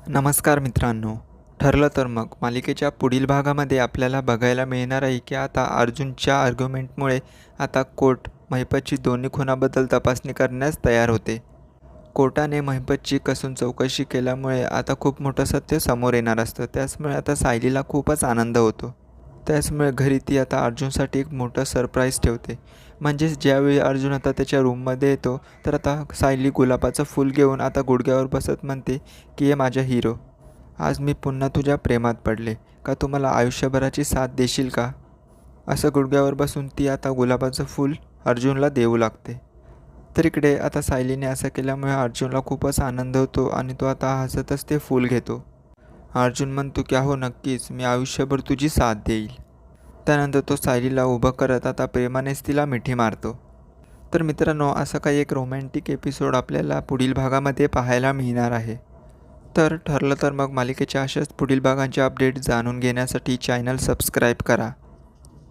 नमस्कार मित्रांनो. ठरलं तर मग मालिकेच्या पुढील भागामध्ये आपल्याला बघायला मिळणार आहे की आता अर्जुनच्या आर्ग्युमेंटमुळे आता कोर्ट महिपतची दोन्ही खुनाबद्दल तपासणी करण्यास तयार होते. कोर्टाने महिपतची कसून चौकशी केल्यामुळे आता खूप मोठं सत्य समोर येणार असतं. त्याचमुळे आता सायलीला खूपच आनंद होतो. त्याचमुळे घरी ती आता अर्जुनसाठी एक मोठं सरप्राईज ठेवते. म्हणजेच ज्यावेळी अर्जुन आता त्याच्या रूममध्ये येतो तर आता सायली गुलाबाचं फूल घेऊन आता गुडघ्यावर बसत म्हणते की ये माझा हिरो, आज मी पुन्हा तुझ्या प्रेमात पडले, का तू मला आयुष्यभराची साथ देशील का? असं गुडघ्यावर बसून ती आता गुलाबाचं फूल अर्जुनला देऊ लागते. तर इकडे आता सायलीने असं केल्यामुळे अर्जुनला खूपच आनंद होतो आणि तो आता हसतच ते फूल घेतो. अर्जुन म्हणतो की हो नक्कीच, मी आयुष्यभर तुझी साथ देईल. त्यानंतर तो सायलीला उभं करत आता प्रेमानेच तिला मिठी मारतो. तर मित्रांनो, असा काही एक रोमॅन्टिक एपिसोड आपल्याला पुढील भागामध्ये पाहायला मिळणार आहे. तर ठरलं तर मग मालिकेच्या अशाच पुढील भागांचे अपडेट जाणून घेण्यासाठी चॅनल सबस्क्राईब करा.